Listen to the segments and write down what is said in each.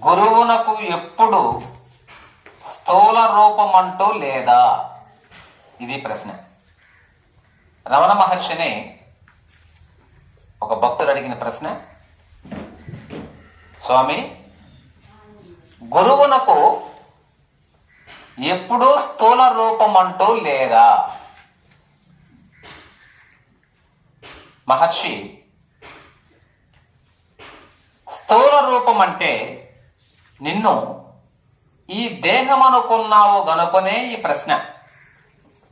గురువునకు ఎప్పుడు స్థూల రూపమంటూ లేదా? ఇది ప్రశ్న. రమణ మహర్షిని ఒక భక్తుడు అడిగిన ప్రశ్న, స్వామి, గురువునకు ఎప్పుడూ స్థూల రూపమంటూ లేదా? మహర్షి, స్థూల రూపం అంటే నిన్ను ఈ దేహం అనుకున్నావు గనుకొనే ఈ ప్రశ్న.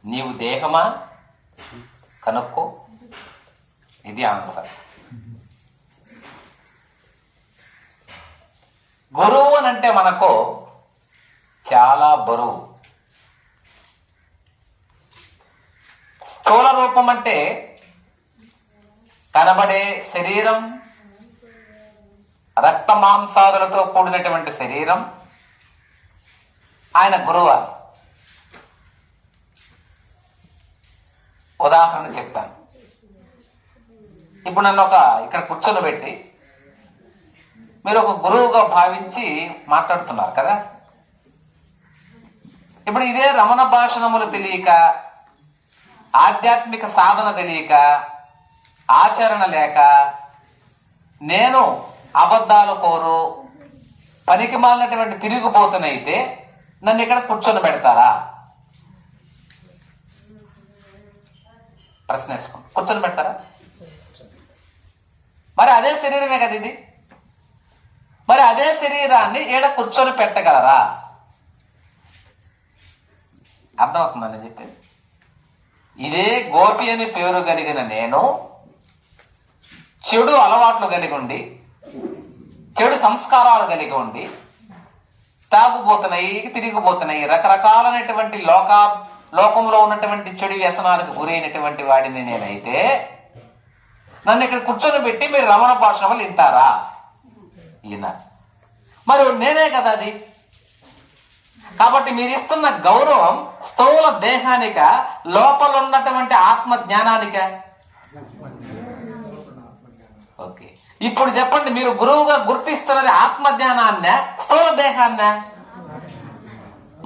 నీవు దేహమా కనుక్కో, ఇది ఆన్సర్. గురువు అనంటే మనకు చాలా బరువు. స్థూల రూపం అంటే కనబడే శరీరం, రక్త మాంసాదులతో కూడినటువంటి శరీరం. ఆయన గురువు. ఉదాహరణ చెప్తాను. ఇప్పుడు నన్ను ఇక్కడ కూర్చోబెట్టి మీరు ఒక గురువుగా భావించి మాట్లాడుతున్నారు కదా. ఇప్పుడు ఇదే రమణ భాషణములు తెలియక, ఆధ్యాత్మిక సాధన తెలియక, ఆచరణ లేక, నేను అబద్ధాలు కోరు పనికి మాలినటువంటి తిరిగిపోతున్నైతే నన్ను ఇక్కడ కూర్చొని పెడతారా? ప్రశ్న వేసుకోండి. కూర్చొని పెడతారా? మరి అదే శరీరమే కదా ఇది. మరి అదే శరీరాన్ని ఈడ కూర్చొని పెట్టగలరా? అర్థమవుతుందని చెప్పి, ఇదే గోపి అని పేరు కలిగిన నేను చెడు అలవాట్లు కలిగి ఉండి, చెడు సంస్కారాలు కలిగి ఉండి, తాగుపోతున్నాయి, తిరిగిపోతున్నాయి, రకరకాలైనటువంటి లోకంలో ఉన్నటువంటి చెడు వ్యసనాలకు గురైనటువంటి వాడిని నేనైతే నన్ను ఇక్కడ కూర్చొని పెట్టి మీరు రమణ భాషణములు వింటారా? ఈయన మరి నేనే కదా అది. కాబట్టి మీరు ఇస్తున్న గౌరవం స్థూల దేహానిక, లోపల ఉన్నటువంటి ఆత్మ జ్ఞానానిక? ఓకే, ఇప్పుడు చెప్పండి, మీరు గురువుగా గుర్తిస్తున్నది ఆత్మ జ్ఞానాన్న, స్థూల దేహాన్న?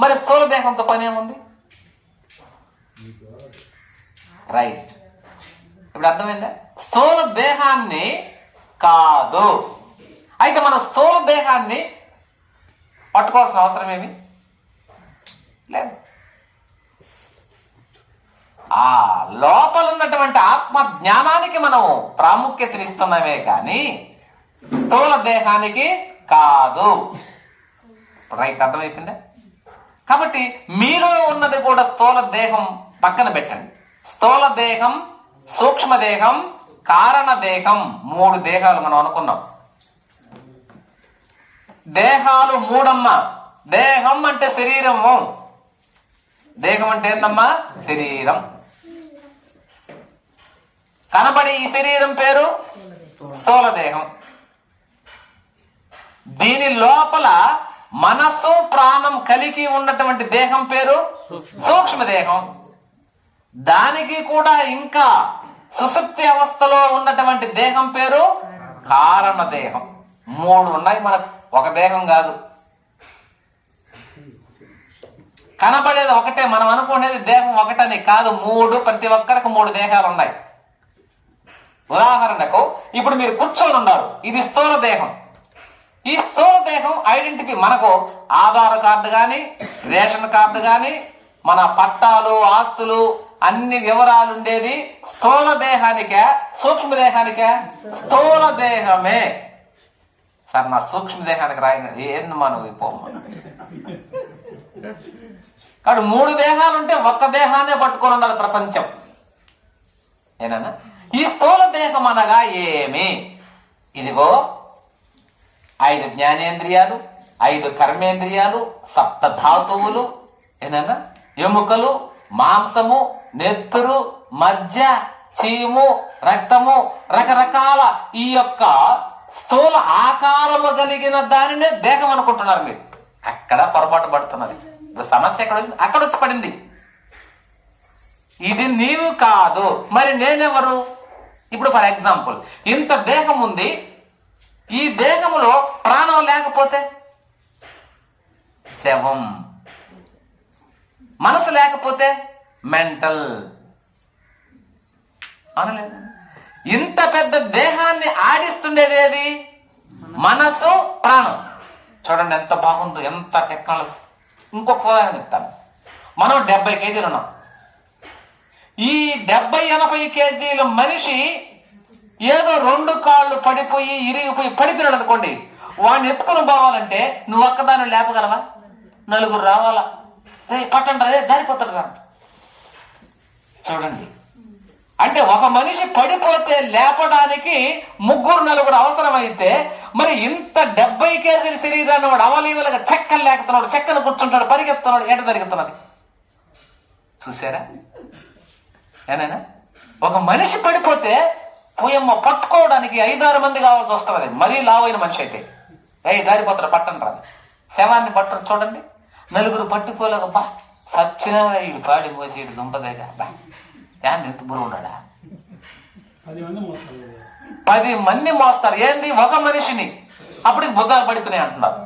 మరి స్థూల దేహంతో పని ఏముంది? రైట్. ఇప్పుడు అర్థమైందా? స్థూల దేహాన్ని కాదు. అయితే మనం స్థూల దేహాన్ని పట్టుకోవాల్సిన అవసరం ఏమి లేదు. ఆ లోపల ఉన్నటువంటి ఆత్మ జ్ఞానానికి మనం ప్రాముఖ్యతనిస్తున్నామే కానీ స్థూల దేహానికి కాదు. రైట్, అర్థమైపోయిందా? కాబట్టి మీలో ఉన్నది కూడా స్థూల దేహం పక్కన పెట్టండి. స్థూల దేహం, సూక్ష్మ దేహం, కారణ దేహం, 3 దేహాలు మనం అనుకున్నాం. దేహాలు 3 అమ్మా. దేహం అంటే శరీరము. దేహం అంటే ఏందమ్మా? శరీరం. కనబడి ఈ శరీరం పేరు స్థూల దేహం. దీని లోపల మనస్సు ప్రాణం కలిగి ఉన్నటువంటి దేహం పేరు సూక్ష్మదేహం. దానికి కూడా ఇంకా సుషుప్తి అవస్థలో ఉన్నటువంటి దేహం పేరు కారణ దేహం. 3 ఉన్నాయి మనకు, ఒక దేహం కాదు. కనబడేది ఒకటే, మనం అనుకునేది దేహం ఒకటని కాదు. 3, ప్రతి ఒక్కరికి 3 దేహాలు ఉన్నాయి. ఉదాహరణకు ఇప్పుడు మీరు కూర్చొని ఉన్నారు, ఇది స్థూల దేహం. ఈ స్థూల దేహం ఐడెంటిటీ మనకు ఆధార్ కార్డు కానీ, రేషన్ కార్డు కానీ, మన పట్టాలు, ఆస్తులు, అన్ని వివరాలు ఉండేది స్థూల దేహానికే, సూక్ష్మ దేహానికే? స్థూల దేహమే. సార్, నా సూక్ష్మ దేహానికి రాయన ఏంది మనం కాబట్టి 3 దేహాలు ఉంటే ఒక్క దేహాన్నే పట్టుకొని ఉండాలి ప్రపంచం. ఏనా? ఈ స్థూల దేహం అనగా ఏమి? ఇదిగో 5 జ్ఞానేంద్రియాలు, 5 కర్మేంద్రియాలు, 7 ధాతువులు, ఏనా? ఎముకలు, మాంసము, నెత్తురు, మజ్జ, చీము, రక్తము, రకరకాల ఈ యొక్క స్థూల ఆకారము కలిగిన దానినే దేహం అనుకుంటున్నారు మీరు. అక్కడ పొరపాటు పడుతున్నది. సమస్య ఎక్కడ వచ్చింది? అక్కడ వచ్చి పడింది. ఇది నీవు కాదు. మరి నేనెవరు? ఇప్పుడు ఫర్ ఎగ్జాంపుల్, ఇంత దేహం ఉంది, ఈ దేహంలో ప్రాణం లేకపోతే శవం. మనసు లేకపోతే మెంటల్ అనలేదు. ఇంత పెద్ద దేహాన్ని ఆడిస్తుండేది ఏది? మనసు, ప్రాణం. చూడండి ఎంత బాగుందో, ఎంత టెక్నాలజీ. ఇంకొక ఉదాహరణ చెప్తాను. మనం 70 కేజీలు ఉన్నాం. ఈ 70-80 కేజీల మనిషి ఏదో 2 కాళ్ళు పడిపోయి ఇరిగిపోయి పడిపోయినాడు అనుకోండి, వాడిని ఎత్తుకుని పోవాలంటే నువ్వు ఒక్కదాన్ని లేపగలవా? 4 రావాలా? పట్టండి రే, దారిపోతాడు రా. చూడండి, అంటే ఒక మనిషి పడిపోతే లేపడానికి 3-4 అవసరమైతే, మరి ఇంత 70 కేజీల శరీరాన్ని వాడు అవలీవలుగా చెక్కలు లేకుతున్నాడు, చెక్కను కూర్చుంటాడు, పరిగెత్తున్నాడు, ఎట జరుగుతున్నది చూసారా? ఏనైనా ఒక మనిషి పడిపోతే పోయమ్మ పట్టుకోవడానికి 5-6 మంది కావాల్సి వస్తున్నది. మరీ లావైన మనిషి అయితే దారిపోతాడు, పట్టండి రా. శవాన్ని పట్టడం చూడండి, 4 పట్టుకోలేక బా సచ్చిన వీడు పాడి మోసి వీడు దుంపదేగా బా యాన్ని ఎంత బుర్ర ఉన్నాడా? 10 మంది మోస్తారు. ఏంది? ఒక మనిషిని. అప్పటికి భుజాలు పడిపోయినాయి అంటున్నారు.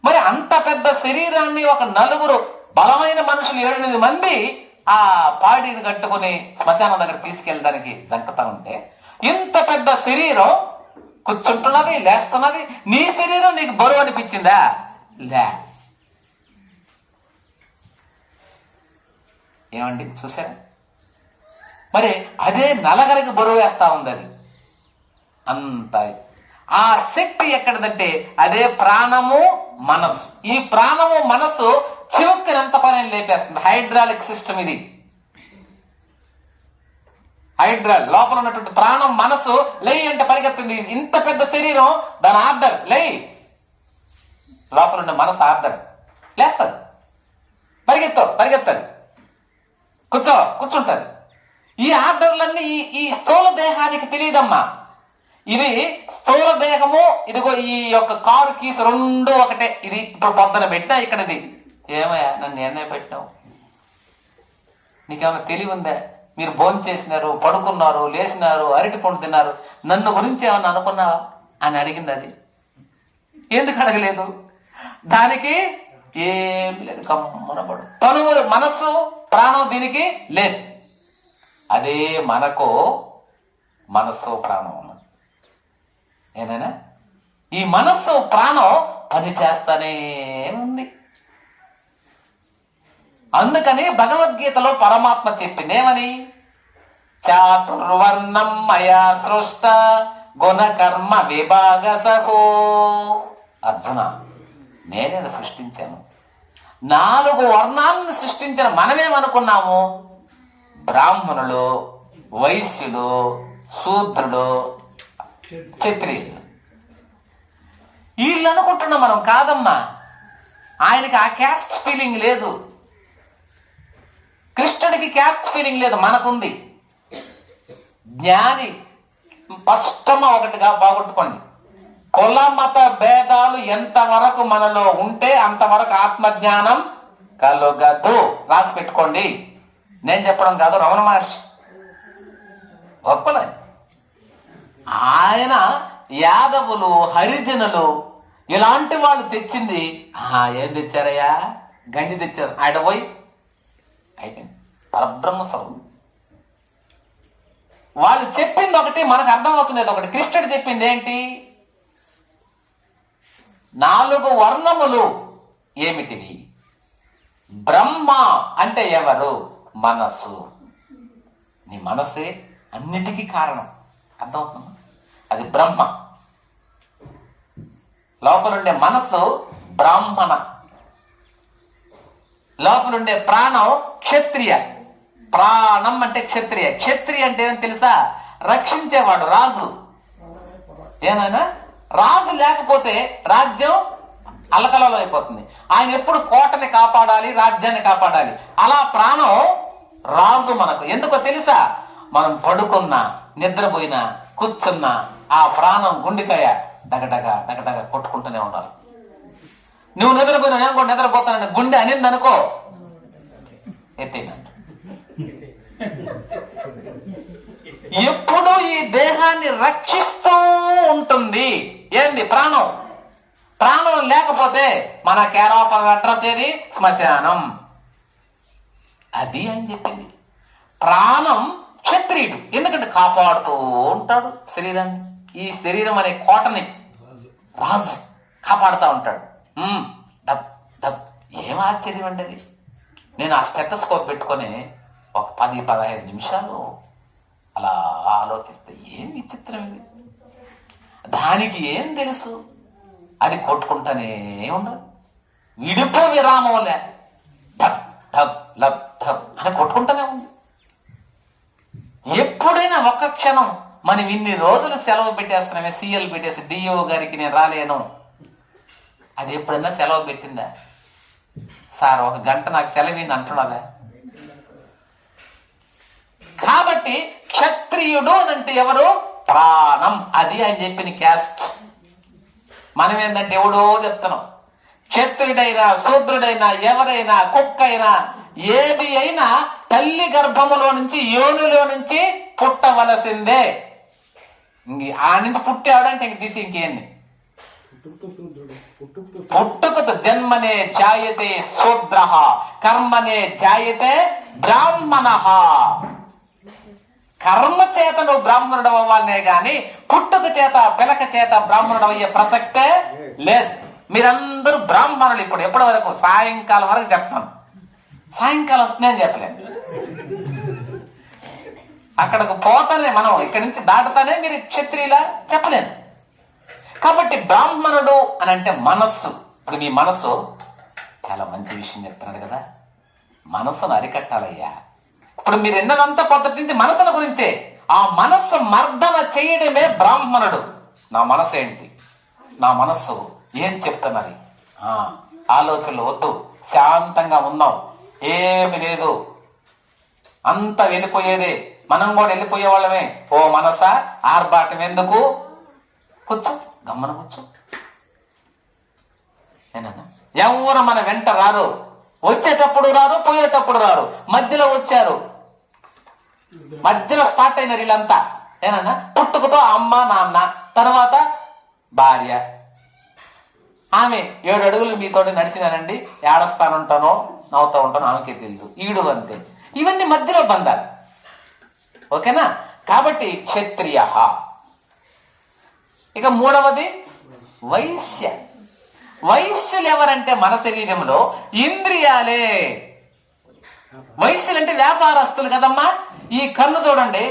మరి అంత పెద్ద శరీరాన్ని ఒక 4 బలమైన మనుషులు 7-8 మంది ఆ పాడిని కట్టుకుని శ్మశానం దగ్గర తీసుకెళ్ళడానికి జంకుతా ఉంటే, ఇంత పెద్ద శరీరం కూర్చుంటున్నది, లేస్తున్నది. నీ శరీరం నీకు బరువు అనిపించిందా? లే. ఏమండి చూసారా? మరి అదే నలగరికి బరువు వేస్తా ఉంది. అది అంత ఆ శక్తి ఎక్కడదంటే అదే ప్రాణము, మనస్సు. ఈ ప్రాణము, మనస్సు చివక్కని ఎంత పని లేపేస్తుంది. హైడ్రాలిక్ సిస్టమ్ ఇది. హైడ్రాల్ లోపల ఉన్నటువంటి ప్రాణం, మనసు లై అంటే పరిగెత్తుంది. ఇంత పెద్ద శరీరం, దాని ఆర్డర్ లై. లోపల ఉన్న మనసు ఆర్డర్ లేస్తుంది, పరిగెత్తారు, కూర్చుంటారు. ఈ ఆర్డర్లన్నీ ఈ స్థూల దేహానికి తెలియదమ్మా. ఇది స్థూల దేహము, ఇదిగో ఈ యొక్క కారు కీసు 2 ఒకటే. ఇది ఇప్పుడు పొద్దున పెట్టినా ఇక్కడ ఇది. ఏమయ్యా నన్ను ఎన్నే పెట్టినావు? నీకేమైనా తెలివి ఉందా? మీరు భోజనం చేసినారు, పడుకున్నారు, లేచినారు, అరటి పండు తిన్నారు, నన్ను గురించి ఏమన్నా అనుకున్నావా అని అడిగింది. అది ఎందుకు అడగలేదు? దానికి ఏమి లేదు, కమ్మనపడు. తనువులు, మనస్సు, ప్రాణం దీనికి లేదు. అదే మనకు మనస్సు, ప్రాణం ఉన్నది. ఏమైనా ఈ మనస్సు, ప్రాణం పని చేస్తానే ఉంది. అందుకని భగవద్గీతలో పరమాత్మ చెప్పింది ఏమని? చాతుర్వర్ణం మయా సృష్ట గుణ కర్మ విభాగ సహో. అర్జున, నేనే సృష్టించాను. 4 వర్ణాలను సృష్టించిన. మనమేమనుకున్నాము? బ్రాహ్మణులు, వైశ్యులు, శూద్రుడు, క్షత్రియులు, వీళ్ళు అనుకుంటున్నాం మనం. కాదమ్మా, ఆయనకి ఆ క్యాస్ట్ ఫీలింగ్ లేదు. కృష్ణుడికి క్యాస్ట్ ఫీలింగ్ లేదు, మనకుంది. జ్ఞాని స్పష్టంగా ఒకటిగా బాగొట్టుకోండి. కుల మత భేదాలు ఎంతవరకు మనలో ఉంటే అంతవరకు ఆత్మజ్ఞానం కలుగదు. రాసి పెట్టుకోండి. నేను చెప్పడం కాదు, రమణ మహర్షి గొప్పలే. ఆయన యాదవులు, హరిజనులు ఇలాంటి వాళ్ళు తెచ్చింది. ఏం తెచ్చారయ్యా? గంజి తెచ్చారు. ఆయన పోయి అయిపోయింది. పరబ్రహ్మ స్వరూపం. వాళ్ళు చెప్పింది ఒకటి, మనకు అర్థమవుతున్నది ఒకటి. కృష్ణుడు చెప్పింది ఏంటి? 4 వర్ణములు ఏమిటివి? బ్రహ్మ అంటే ఎవరు? మనస్సు. నీ మనస్సే అన్నిటికీ కారణం. అర్థమవుతుందా? అది బ్రహ్మ. లోపలుండే మనస్సు బ్రాహ్మణ. లోపలుండే ప్రాణం క్షత్రియ. ప్రాణం అంటే క్షత్రియ. క్షత్రియ అంటే ఏం తెలుసా? రక్షించేవాడు, రాజు. ఏనాయనా? రాజు లేకపోతే రాజ్యం అలకలలో అయిపోతుంది. ఆయన ఎప్పుడు కోటని కాపాడాలి, రాజ్యాన్ని కాపాడాలి. అలా ప్రాణం రాజు మనకు. ఎందుకో తెలుసా? మనం పడుకున్నా, నిద్రపోయినా, కూర్చున్నా ఆ ప్రాణం గుండెకాయ డగడగ డగడగ కొట్టుకుంటూనే ఉండాలి. నువ్వు నిద్రపోయినా, నేను కూడా నిద్రపోతానని గుండె అనింది అనుకో, ఎత్తేనంట. ఎప్పుడు ఈ దేహాన్ని రక్షిస్తూ ఉంటుంది. ఏంది? ప్రాణం. ప్రాణం లేకపోతే మన కేర్ ఆఫ్ అడ్రస్ ఏది? శ్మశానం. అది అని చెప్పింది. ప్రాణం క్షత్రియుడు, ఎందుకంటే కాపాడుతూ ఉంటాడు శరీరాన్ని. ఈ శరీరం అనే కోటని రాజు కాపాడుతూ ఉంటాడు. Dub dub. ఏం ఆశ్చర్యం అండి అది. నేను ఆ స్టెథోస్కోప్ పెట్టుకొని ఒక 10-15 నిమిషాలు అలా ఆలోచిస్తే ఏం విచిత్రం ఇది. దానికి ఏం తెలుసు? అది కొట్టుకుంటానే ఉండదు, విడిపో విరామంలే ఢబ్ ఢబ్ లబ్ ఢబ్ అని కొట్టుకుంటానే ఉంది. ఎప్పుడైనా ఒక్క క్షణం మనం ఇన్ని రోజులు సెలవు పెట్టేస్తున్నామే, సీఎల్ పెట్టేసి డిఓ గారికి నేను రాలేను, అది ఎప్పుడైనా సెలవు పెట్టిందా? సార్ 1 గంట నాకు సెలవు అంటున్నదా? కాబట్టి క్షత్రియుడు అంటే ఎవరు? ప్రాణం. అది ఆయన చెప్పిన క్యాస్ట్. మనం ఏంటంటే ఎవడో చెప్తున్నాం. క్షత్రుడైనా శూద్రుడైనా ఎవరైనా కుక్క అయినా ఏది అయినా తల్లి గర్భములో నుంచి యోనిలో నుంచి పుట్టవలసిందే. ఆ నుంచి పుట్టాడంటే ఇంక తీసి ఇంకేంది? పుట్టుకతో జన్మనే జాయతే శూద్ర కర్మనే జాయతే బ్రాహ్మణ. కర్మ చేత నువ్వు బ్రాహ్మణుడు అవ్వాలనే గాని పుట్టుక చేత పిలక చేత బ్రాహ్మణుడు అయ్యే ప్రసక్తే లేదు. మీరందరూ బ్రాహ్మణులు. ఇప్పుడు ఎప్పటి వరకు? సాయంకాలం వరకు చెప్తాను. సాయంకాలం నేను చెప్పలేను. అక్కడికి పోతానే, మనం ఇక్కడి నుంచి దాటుతానే మీరు క్షత్రియులా చెప్పలేను. కాబట్టి బ్రాహ్మణుడు అని అంటే మనస్సు. ఇప్పుడు మీ మనస్సు చాలా మంచి విషయం చెప్తున్నాడు కదా, మనస్సును అరికట్టాలయ్యా. ఇప్పుడు మీరు ఎన్నదంతా పొద్దుటి నుంచి మనసుల గురించే. ఆ మనస్సు మర్దన చేయడమే బ్రాహ్మణుడు. నా మనసు ఏంటి? నా మనస్సు ఏం చెప్తున్నది? ఆలోచనలు వద్దు, శాంతంగా ఉన్నాం, ఏమి లేదు, అంత వెళ్ళిపోయేదే. మనం కూడా వెళ్ళిపోయే వాళ్ళమే. ఓ మనసా ఆర్భాటం ఎందుకు? కూర్చో, గమ్మన కూర్చో. ఏనన్నా ఎవరు మన వెంట రారు. వచ్చేటప్పుడు రారు, పోయేటప్పుడు రారు, మధ్యలో వచ్చారు, మధ్యలో స్టార్ట్ అయినారు వీళ్ళంతా. ఏనన్నా పుట్టుకతో అమ్మ నాన్న, తర్వాత భార్య. ఆమె 7 అడుగులు మీతోటి నడిచినానండి, ఏడస్తానుంటానో నవ్వుతూ ఉంటానో ఆమెకే తెలియదు. ఈడు అంతే. ఇవన్నీ మధ్యలో బంధాలు. ఓకేనా? కాబట్టి క్షత్రియ. ఇక 3వది వైశ్య. వైశ్యులు ఎవరంటే మన శరీరంలో ఇంద్రియాలే. వైశ్యులు అంటే వ్యాపారస్తులు కదమ్మా. ఈ కన్ను చూడండి,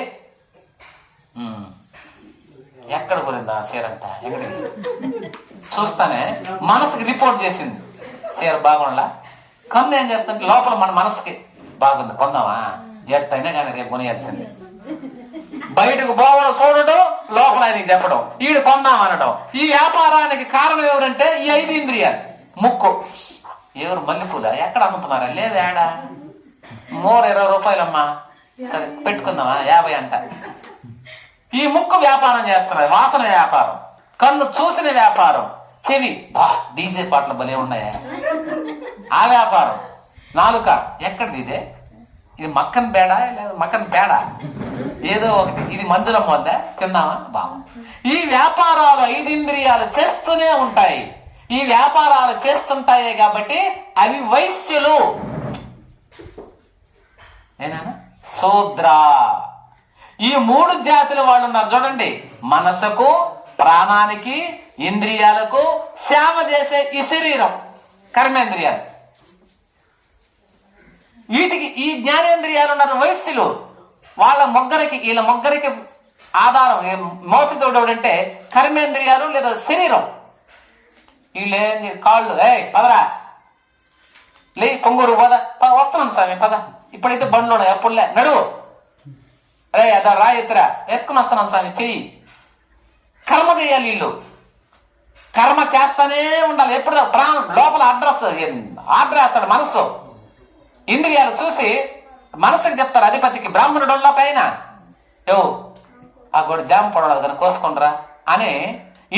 ఎక్కడ కొనిందా చీరంట, ఎక్కడ చూస్తానే మనసుకి రిపోర్ట్ చేసింది, చీర బాగుండా. కన్ను ఏం చేస్తుంటే లోపల మన మనసుకి బాగుంది, కొందామా, ఎట్టయినా కానీ రేపు కొనియాల్సింది. బయటకు పోవడం చూడడం, లోపల ఆయనకి చెప్పడం, ఈడు కొందాం అనడం. ఈ వ్యాపారానికి కారణం ఎవరంటే ఈ 5 ఇంద్రియాలు. ముక్కు. ఎవరు? మల్లెపూల ఎక్కడ అమ్ముతున్నారా? లేదేడా, మోర 20 రూపాయలమ్మా, సరే పెట్టుకుందామా, 50 అంట. ఈ ముక్కు వ్యాపారం చేస్తున్నది, వాసన వ్యాపారం. కన్ను చూసిన వ్యాపారం. చెవి, డీజే పాటలు భలే ఉన్నాయా, ఆ వ్యాపారం. నాలుక, ఎక్కడిది ఇదే, ఇది మక్కన్ బేడా, మక్కన్ బేడా ఏదో ఒకటి, ఇది మంజులమ్మ వద్దా, తిన్నామా, బాగుంది. ఈ వ్యాపారాలు 5 ఇంద్రియాలు చేస్తూనే ఉంటాయి. ఈ వ్యాపారాలు చేస్తుంటాయి కాబట్టి అవి వైశ్యులు. ఏనా? శూద్ర. ఈ 3 జాతుల వాళ్ళు ఉన్నారు చూడండి. మనసుకు, ప్రాణానికి, ఇంద్రియాలకు సేవ చేసే ఈ శరీరం, కర్మేంద్రియాలు. వీటికి ఈ జ్ఞానేంద్రియాలు ఉన్నారు వైశ్యులు. వీళ్ళ ముగ్గురికి ఆధారం మోపితోడంటే కర్మేంద్రియాలు లేదా శరీరం. వీళ్ళేం కాళ్ళు, పదరా లే, పొంగూరు పద, వస్తున్నాను స్వామి పద, ఇప్పుడైతే బండ్లు ఎప్పుడులే, నడువు, అదా రా, ఎత్తురా, ఎత్తుకుని వస్తున్నాను స్వామి, చెయ్యి. కర్మ చేయాలి వీళ్ళు. కర్మ చేస్తానే ఉండాలి. ఎప్పుడు ప్రాణం లోపల ఆర్డర్ వేస్తాడు మనసు. ఇంద్రియాలు చూసి మనసుకు చెప్తారు అధిపతికి, బ్రాహ్మణుడు పైన ఆ గోడు జామ పడవాలి కానీ కోసుకుంటారా అని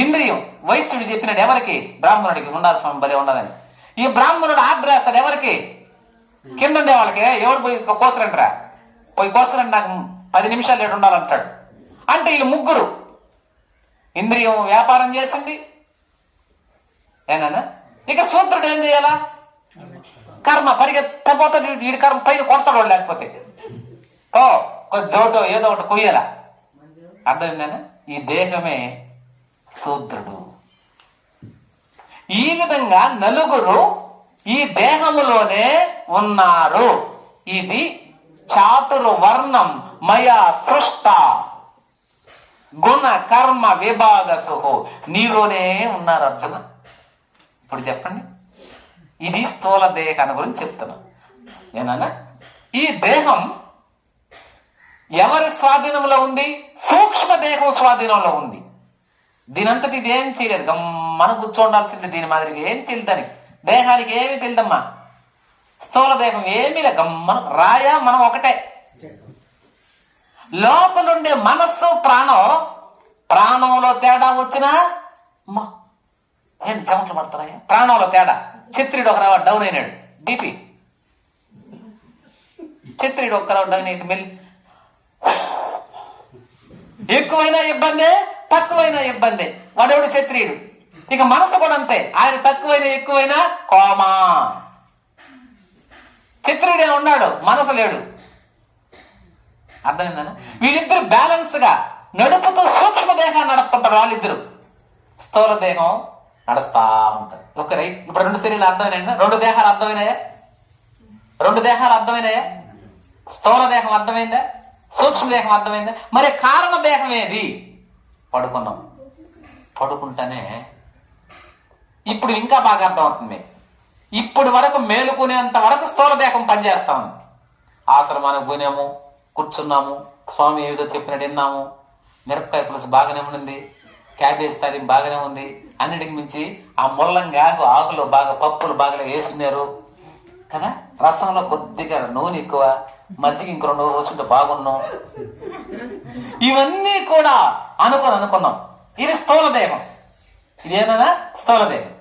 ఇంద్రియం వైశ్యుడు చెప్పినాడు. ఎవరికి? బ్రాహ్మణుడికి. ఉండాల్సిన బలి ఉండదని ఈ బ్రాహ్మణుడు ఆర్డర్ వేస్తాడు. ఎవరికి? కింద ఉండే వాళ్ళకి. ఎవరు పోయి కోసరంటరా, పోయి కోసరండి, నాకు 10 నిమిషాలు ఏడు ఉండాలంటాడు. అంటే వీళ్ళు ముగ్గురు. ఇంద్రియం వ్యాపారం చేసింది, ఏనా? ఇక సూత్రుడు ఏం చేయాలా? కర్మ పరిగెత్తపోతే వీడి కర్మ పైన కొడతాడు, లేకపోతే ఓ జోటో ఏదో ఒకటి కొయ్యాలా. అర్థమైందేనా? ఈ దేహమే శూద్రుడు. ఈ విధంగా నలుగురు ఈ దేహములోనే ఉన్నారు. ఇది చాతుర్వర్ణం మయా సృష్ట గుణ కర్మ విభాగసు. నీలోనే ఉన్నారు అర్జున. ఇప్పుడు చెప్పండి, ఇది స్థూల దేహాన్ని గురించి చెప్తున్నా. ఏనా? ఈ దేహం ఎవరి స్వాధీనంలో ఉంది? సూక్ష్మ దేహం స్వాధీనంలో ఉంది. దీనంతటి ఇది ఏం చేయలేదు, గమ్మన కూర్చోండాల్సింది. దీని మాదిరిగా ఏం చేయలేదు, దేహానికి ఏమి తెలియదమ్మా. స్థూల దేహం ఏమీ లే, గమ్మన రాయా మనం ఒకటే. లోపలుండే మనస్సు ప్రాణం, ప్రాణంలో తేడా వచ్చినా ఏం చెమటలు పడుతున్నాయా? ప్రాణంలో తేడా. క్షత్రియుడు ఒక రావ డౌన్ అయినాడు, బీపీ. క్షత్రియుడు ఒక్క రావ డౌన్ అయితే మెల్లి ఎక్కువైనా ఇబ్బందే, తక్కువైనా ఇబ్బందే. వాడెవడు? క్షత్రియుడు. ఇక మనసు కూడా అంతే, ఆయన తక్కువైనా ఎక్కువైనా కోమా. క్షత్రియుడే ఉన్నాడు, మనసు లేడు. అర్థమైందా? వీళ్ళిద్దరు బ్యాలెన్స్ గా నడుపుతూ సూక్ష్మ దేహాన్ని నడుపుతుంటారు వాళ్ళిద్దరు. స్థూల దేహం నడుస్తా ఉంటది. Okay right. ఇప్పుడు రెండు శరీరాలు అర్థమైనాయా? రెండు దేహాలు అర్థమైనాయా? రెండు దేహాలు అర్థమైనాయా? స్థూల దేహం అర్థమైందా? సూక్ష్మదేహం అర్థమైందా? మరి కారణ దేహం ఏది? పడుకున్నాం. పడుకుంటానే ఇప్పుడు ఇంకా బాగా అర్థమవుతుంది. ఇప్పుడు వరకు మేలుకునేంత వరకు స్థూల దేహం పనిచేస్తా ఉంది. ఆశ్రమానికి పోయినాము, కూర్చున్నాము, స్వామి ఏదో చెప్పినట్టు విన్నాము, మిరపకాయ పులుసు బాగానే ఉంది, క్యాబేజ్ తారీ బాగానే ఉంది. అన్నిటికి మించి ఆ ముల్లంగా ఆకులు బాగా, పప్పులు బాగా వేసుకున్నారు కదా, రసంలో కొద్దిగా నూనె ఎక్కువ, మజ్జిగ ఇంక 2 రోజులు బాగున్నాం. ఇవన్నీ కూడా అనుకున్నాం. ఇది స్థూల దేహం. ఇదేనా స్థూల దేహం?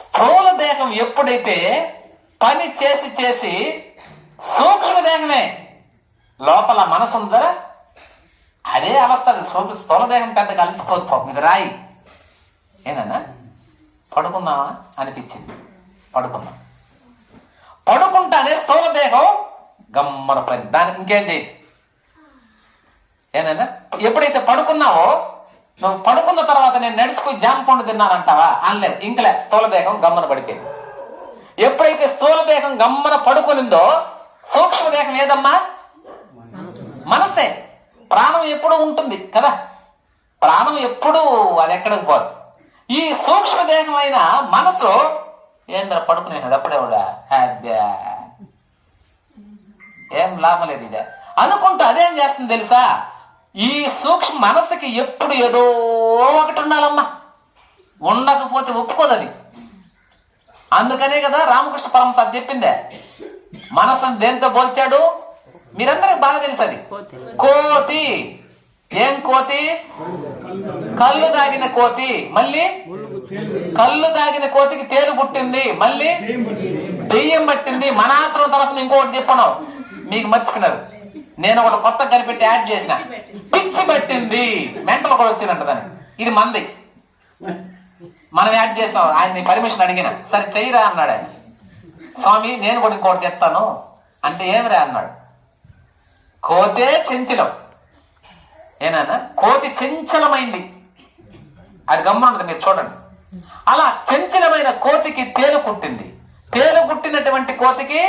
స్థూల దేహం ఎప్పుడైతే పని చేసి చేసి సూక్ష్మదేహమే లోపల మనసు ఉందా, అదే అవస్థ. స్థూల దేహం పెద్ద కలిసిపోతు. ఇది రాయి. ఏనా? పడుకున్నావా అనిపించింది, పడుకున్నాం. పడుకుంటానే స్థూల దేహం గమ్మన పని, దానికి ఇంకేం చేయదు. ఏనా? ఎప్పుడైతే పడుకున్నావో, నువ్వు పడుకున్న తర్వాత నేను నడిచిపోయి జామ పండు తిన్నానంటావా? అనలేదు. ఇంకలే, స్థూల దేహం గమ్మన పడిపోయింది. ఎప్పుడైతే స్థూల దేహం గమ్మన పడుకునిందో, సూక్ష్మదేహం ఏదమ్మా? మనసే. ప్రాణం ఎప్పుడు ఉంటుంది కదా, ప్రాణం ఎప్పుడు అది ఎక్కడికి పోదు. ఈ సూక్ష్మదేహం అయిన మనసు ఏంద్ర పడుకునేది అప్పుడే కూడా ఏం లాభం లేదు ఇదే అనుకుంటూ అదేం చేస్తుంది తెలుసా? ఈ సూక్ష్మ మనసుకి ఎప్పుడు ఏదో ఒకటి ఉండాలమ్మా, ఉండకపోతే ఒప్పుకోదు అది. అందుకనే కదా రామకృష్ణ పరమహంస చెప్పిందే, మనసును దేంతో పోల్చాడు? మీరందరికి బాగా తెలుసు. అది కోతి. ఏం కోతి? కళ్ళు దాగిన కోతి. మళ్ళీ కళ్ళు దాగిన కోతికి తేలు పుట్టింది, మళ్ళీ దెయ్యం పట్టింది. మనాత్రం తరఫున ఇంకొకటి చెప్పను, మీకు మర్చిపోయినారు. నేను ఒకటి కొత్త కనిపెట్టి యాడ్ చేసిన, పిచ్చి పట్టింది. మెంటలు కూడా వచ్చిందంట దాన్ని. ఇది మంది, మనం యాడ్ చేసాం. ఆయన్ని పర్మిషన్ అడిగిన, సరే చెయ్యరా అన్నాడు ఆయన. స్వామి నేను కూడా ఇంకోటి చెప్తాను అంటే, ఏమిరా అన్నాడు. కోతే చెంచలం. ఏనా? కోతి చెంచలమైంది, అది గమ్మనుంది, మీరు చూడండి. అలా చెంచలమైన కోతికి తేలు కుట్టింది, తేలు కుట్టినటువంటి కోతికి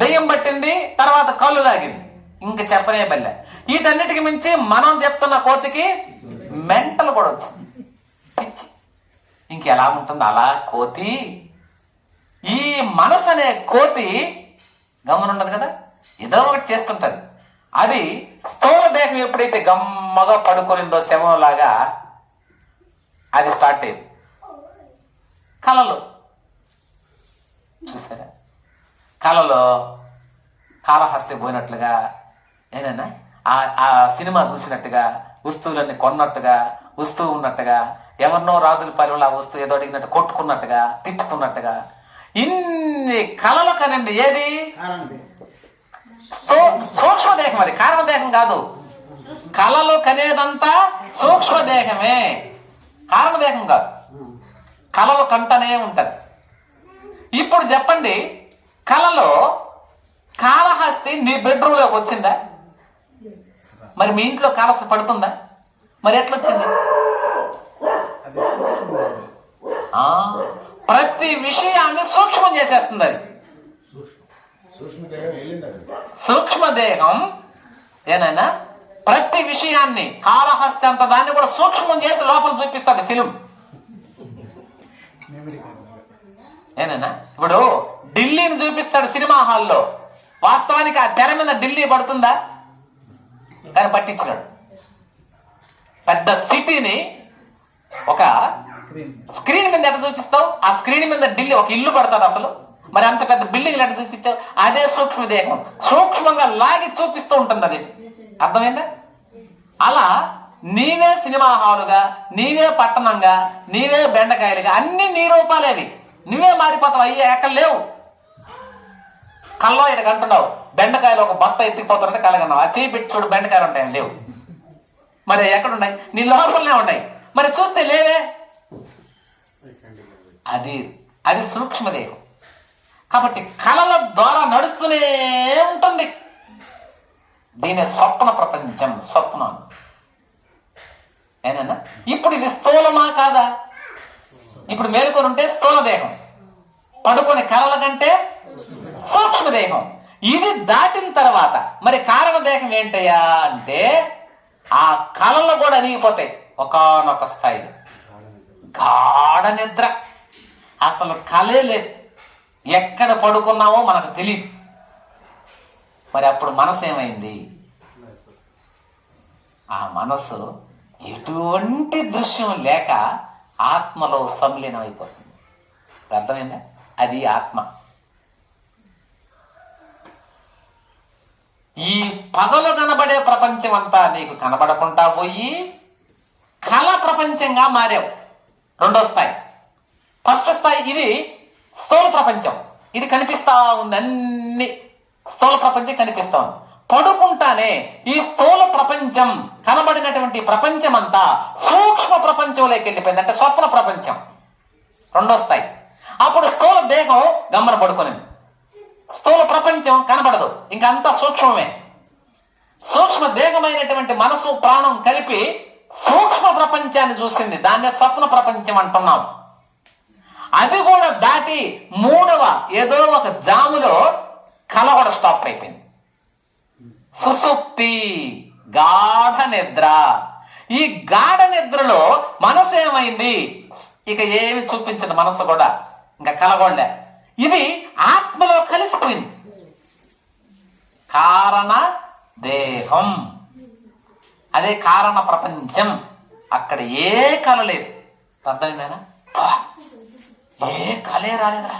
దెయ్యం పట్టింది, తర్వాత కళ్ళు లాగింది. ఇంక చెప్పనే బల్లె. వీటన్నిటికి మించి మనం చెప్తున్న కోతికి మెంటలు కూడా వచ్చింది, పిచ్చి. ఇంకెలా ఉంటుంది అలా కోతి? ఈ మనసు అనే కోతి గమనుండదు కదా, ఏదో ఒకటి చేస్తుంటది. అది స్థూల దేహం ఎప్పుడైతే గమ్మగా పడుకోనిందో శవంలాగా, అది స్టార్ట్ అయింది. కళలు చూసారా? కళలో కాళహస్తి పోయినట్లుగా, ఏదైనా ఆ సినిమా చూసినట్టుగా, వస్తువులన్నీ కొన్నట్టుగా, వస్తువు ఉన్నట్టుగా, ఎవరినో రాజుల పరిమళ ఆ వస్తువు ఏదో అడిగినట్టు కొట్టుకున్నట్టుగా, తిట్టుకున్నట్టుగా, ఇన్ని కళలు కనండి. ఏది? సూక్ష్మదేహం. అది కారణదేహం కాదు. కళలు కనేదంతా సూక్ష్మదేహమే, కారణదేహం కాదు. కలలు కంటనే ఉంటది. ఇప్పుడు చెప్పండి, కలలో కాళహస్తి నీ బెడ్రూమ్లోకి వచ్చిందా? మరి మీ ఇంట్లో కాళహస్తి పడుతుందా? మరి ఎట్లొచ్చింది? ప్రతి విషయాన్ని సూక్ష్మం చేసేస్తుంది. అది సూక్ష్మదేహం ఏనైనా ప్రతి విషయాన్ని, కాళహస్తి అంత దాన్ని కూడా సూక్ష్మం చేసి లోపల చూపిస్తుంది ఫిలిం. ఏనైనా ఇప్పుడు ఢిల్లీని చూపిస్తాడు సినిమా హాల్లో, వాస్తవానికి ఆ తెర మీద ఢిల్లీ పడుతుందా? కానీ పట్టించినాడు. పెద్ద సిటీని ఒక స్క్రీన్ మీద ఎట్లా చూపిస్తావు? ఆ స్క్రీన్ మీద ఢిల్లీ ఒక ఇల్లు పడుతుంది అసలు. మరి అంత పెద్ద బిల్డింగ్ ఎట్లా చూపించావు? అదే సూక్ష్మదేహం సూక్ష్మంగా లాగి చూపిస్తూ ఉంటుంది. అది అర్థమైందా? అలా నీవే సినిమా హాలుగా, నీవే పట్టణంగా, నీవే బెండకాయలుగా, అన్ని నీ రూపాలేవి. నువ్వే మారిపోతావు. అయ్యే ఎక్కడ లేవు. కల్లో ఇటు అంటున్నావు, బెండకాయలు ఒక బస్తా ఎత్తిపోతుంటే కలగన్నావు. ఆ చేయి పెట్టి చూడు, బెండకాయలు ఉంటాయని లేవు. మరి ఎక్కడున్నాయి? నీ లోపలనే ఉన్నాయి. మరి చూస్తే లేవే. అది సూక్ష్మదేహం. కాబట్టి కళల ద్వారా నడుస్తూనే ఉంటుంది. దీని స్వప్న ప్రపంచం, స్వప్నం. ఏనన్నా ఇప్పుడు ఇది స్థూలమా కాదా? ఇప్పుడు మేలుకొని ఉంటే స్థూల దేహం, పడుకొని కళల కంటే సూక్ష్మదేహం. ఇది దాటిన తర్వాత మరి కారణదేహం ఏంటయ్యా అంటే, ఆ కళలు కూడా అరిగిపోతాయి ఒకానొక స్థాయిలో. గాఢ నిద్ర, అసలు కళే లేదు. ఎక్కడ పడుకున్నామో మనకు తెలియదు. మరి అప్పుడు మనసు ఏమైంది? ఆ మనసు ఎటువంటి దృశ్యం లేక ఆత్మలో సంలీనం అయిపోతుంది. అర్థమైందా? అది ఆత్మ. ఈ పగలు కనబడే ప్రపంచం అంతా నీకు కనబడకుండా పోయి కళ ప్రపంచంగా మారావు. రెండో స్థాయి. ఫస్ట్ స్థాయి ఇది స్థూల ప్రపంచం. ఇది కనిపిస్తా ఉంది, అన్ని స్థూల ప్రపంచం కనిపిస్తా ఉంది. పడుకుంటానే ఈ స్థూల ప్రపంచం, కనబడినటువంటి ప్రపంచం అంతా సూక్ష్మ ప్రపంచంలోకి వెళ్ళిపోయింది. అంటే స్వప్న ప్రపంచం, రెండో స్థాయి. అప్పుడు స్థూల దేహం గమ్మన పడుకునింది. స్థూల ప్రపంచం కనబడదు, ఇంకా అంతా సూక్ష్మమే. సూక్ష్మ దేహమైనటువంటి మనసు ప్రాణం కలిపి సూక్ష్మ ప్రపంచాన్ని చూసింది. దాన్నే స్వప్న ప్రపంచం అంటున్నాం. అది కూడా దాటి మూడవ ఏదో ఒక జాములో కళ కూడా స్టాప్ అయిపోయింది. సుసుప్తి, గాఢ నిద్ర. ఈ గాఢ నిద్రలో మనసు ఏమైంది? ఇక ఏమి చూపించదు మనసు కూడా, ఇంకా కలగొండ. ఇది ఆత్మలో కలిసిపోయింది. కారణ దేహం, అదే కారణ ప్రపంచం. అక్కడ ఏ కళ లేదు. అర్థమైందేనా? ఏ కళే రాలేదురా.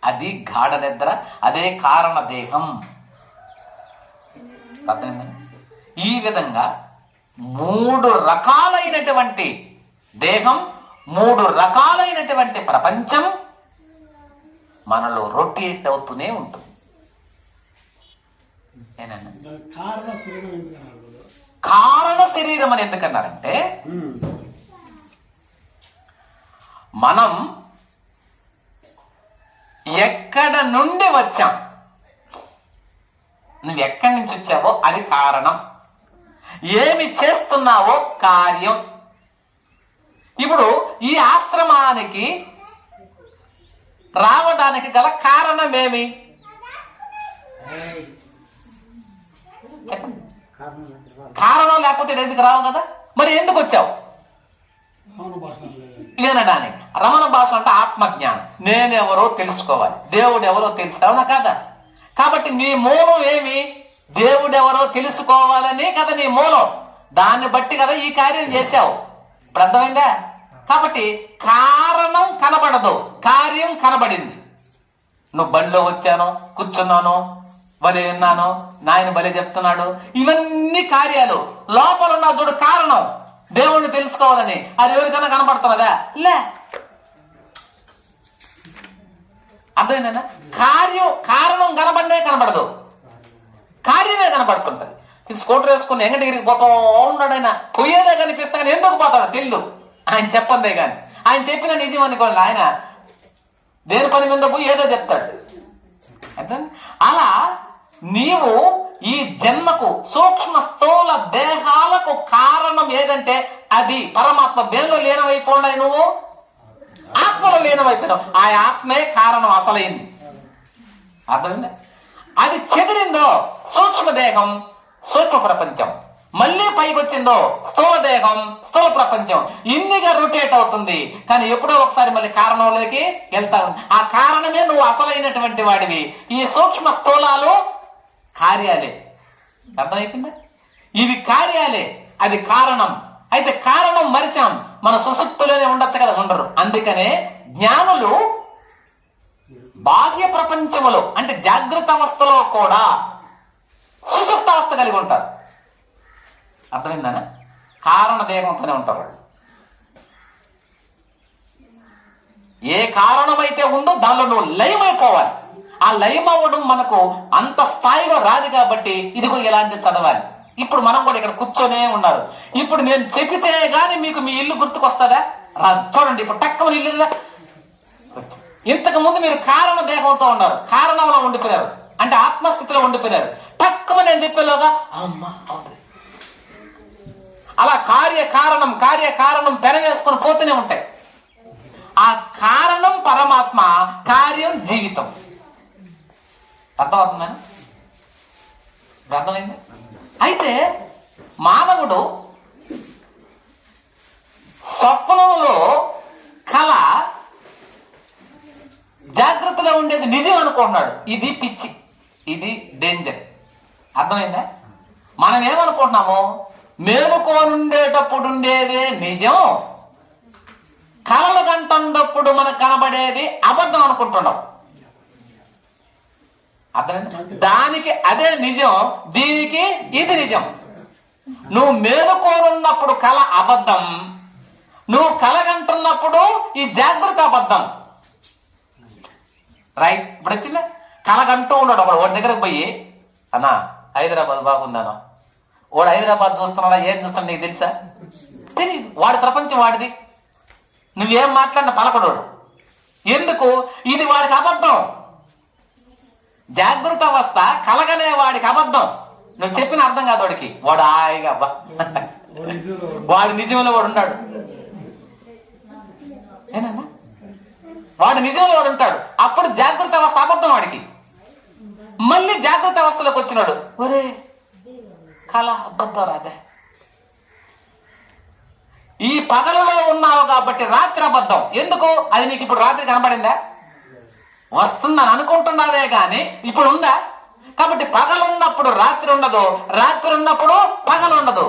అది గాఢ నిద్ర, అదే కారణ దేహం. అర్థమైందేనా? ఈ విధంగా 3 రకాలైనటువంటి దేహం, 3 రకాలైనటువంటి ప్రపంచం మనలో రొటేట్ అవుతూనే ఉంటుంది. కారణ శరీరం అని ఎందుకన్నారంటే, మనం ఎక్కడ నుండి వచ్చాం, నువ్వు ఎక్కడి నుంచి వచ్చావో అది కారణం. ఏమి చేస్తున్నావో కార్యం. ఇప్పుడు ఈ ఆశ్రమానికి రావడానికి గల కారణమేమి? కారణం లేకపోతే ఎందుకు రావు కదా. మరి ఎందుకు వచ్చావు? వినడానికి. రమణ భాష అంటే ఆత్మజ్ఞానం. నేనెవరో తెలుసుకోవాలి, దేవుడు ఎవరో తెలుసుకోవాలా కదా. కాబట్టి నీ మూలం ఏమి? దేవుడెవరో తెలుసుకోవాలని కదా నీ మూలం. దాన్ని బట్టి కదా ఈ కార్యం చేశావు. ఇప్పుడు అర్థమైందా? కాబట్టి కారణం కనబడదు, కార్యం కనబడింది. నువ్వు బండిలో వచ్చాను, కూర్చున్నాను, బలి విన్నాను, నాయన బలి చెప్తున్నాడు, ఇవన్నీ కార్యాలు. లోపల ఉన్న చూడు కారణం, దేవుణ్ణి తెలుసుకోవాలని. అది ఎవరికైనా కనబడుతున్నదా? లే. అర్థమైందా? కారణం కనబడినే కనబడదు, కార్యమే కనబడుతుంటది. ఇది స్కూటర్ వేసుకుని ఎంగటిగిరికి పోతా ఉన్నాడు. ఆయన పోయేదే కనిపిస్తా, కానీ ఎందుకు పోతాడు తెలియదు, ఆయన చెప్పందే కానీ. ఆయన చెప్పిన నిజం అనుకోండి, ఆయన దేని పని మీద పోయి ఏదో చెప్తాడు. అలా నీవు ఈ జన్మకు సూక్ష్మ స్థూల దేహాలకు కారణం ఏదంటే అది పరమాత్మ. దేనిలో లీనమైపోయినాయి నువ్వు? ఆత్మలో లీనమైపోయినావు. ఆ ఆత్మే కారణం అసలైంది. అర్థమైందా? అది చెదిరిందో సూక్ష్మదేహం, సూక్ష్మ ప్రపంచం. మళ్ళీ పైకి వచ్చిందో స్థూల దేహం, స్థూల ప్రపంచం. ఇన్నిగా రొటేట్ అవుతుంది. కానీ ఎప్పుడో ఒకసారి మళ్ళీ కారణంలోకి వెళ్తావు. ఆ కారణమే నువ్వు అసలైనటువంటి వాడివి. ఈ సూక్ష్మ స్థూలాలు కార్యాలే. అర్థమైపోయిందా? ఇవి కార్యాలే, అది కారణం. అయితే కారణం మరిశాం. మన సుషుప్తిలోనే ఉండొచ్చు కదా, ఉండరు. అందుకనే జ్ఞానులు బాహ్య ప్రపంచములో అంటే జాగ్రత్త అవస్థలో కూడా సుషుప్త అవస్థ కలిగి ఉంటారు. అర్థమైందా? కారణ దేహంతోనే ఉంటారు. ఏ కారణమైతే ఉందో దానిలో నువ్వు లయమైపోవాలి. ఆ లయమవ్వడం మనకు అంత స్థాయిలో రాదు కాబట్టి ఇదిగో ఇలాంటి చదవాలి. ఇప్పుడు మనం కూడా ఇక్కడ కూర్చొనే ఉన్నారు. ఇప్పుడు నేను చెప్పితే గాని మీకు మీ ఇల్లు గుర్తుకొస్తుందా? రాదు. చూడండి, ఇప్పుడు టక్కమని ఇల్లు. ఇంతకు ముందు మీరు కారణ దేహంతో ఉన్నారు, కారణంలో ఉండిపోయారు, అంటే ఆత్మస్థితిలో ఉండిపోయారు. టక్కమని నేను చెప్పేలోగా అమ్మ అవుతుంది. అలా కార్యకారణం పెనవేసుకొని పోతూనే ఉంటాయి. ఆ కారణం పరమాత్మ, కార్యం జీవితం. అర్థమవుతుందా? అర్థమైంది? అయితే మానవుడు స్వప్నంలో కళ, జాగ్రత్తలో ఉండేది నిజం అనుకుంటున్నాడు. ఇది పిచ్చి, ఇది డేంజర్. అర్థమైందా? మనం ఏమనుకుంటున్నాము? మేలుకోనుండేటప్పుడు ఉండేదే నిజం, కలలు కంటున్నప్పుడు మనకు కనబడేది అబద్ధం అనుకుంటున్నాం. అర్థమైందా? దానికి అదే నిజం, దీనికి ఇది నిజం. నువ్వు మేలుకోనున్నప్పుడు కళ అబద్ధం, నువ్వు కలగంటున్నప్పుడు ఈ జాగ్రత్త అబద్ధం. రైట్? ఇప్పుడు వచ్చిందా? కలగంటూ ఉన్నాడు ఒకడు. వాడి దగ్గరకు పోయి, అన్నా హైదరాబాద్ బాగుందానా? వాడు హైదరాబాద్ చూస్తున్నాడా? ఏం చూస్తాడు నీకు తెలుసా? తెలియదు. వాడి ప్రపంచం వాడిది. నువ్వేం మాట్లాడిన పలకడు. ఎందుకు? ఇది వాడికి అబద్ధం. జాగ్రత్త అవస్థ కలగనే వాడికి అబద్ధం. నువ్వు చెప్పిన అర్థం కాదు వాడికి. వాడు హాయిగా వాడు నిజంలో వాడు ఉన్నాడు. ఏనన్నా? వాడు నిజంలో వాడు ఉంటాడు. అప్పుడు జాగ్రత్త అవస్థ అబద్ధం వాడికి. మళ్ళీ జాగ్రత్త అవస్థలోకి వచ్చినాడు, ఒరే కళ అబద్ధం రాదే. ఈ పగలులో ఉన్నావు కాబట్టి రాత్రి అబద్ధం. ఎందుకు? అది నీకు ఇప్పుడు రాత్రి కనబడిందా? వస్తుందని అనుకుంటున్నావే గాని ఇప్పుడు ఉందా? కాబట్టి పగలు ఉన్నప్పుడు రాత్రి ఉండదు, రాత్రి ఉన్నప్పుడు పగలు ఉండదు.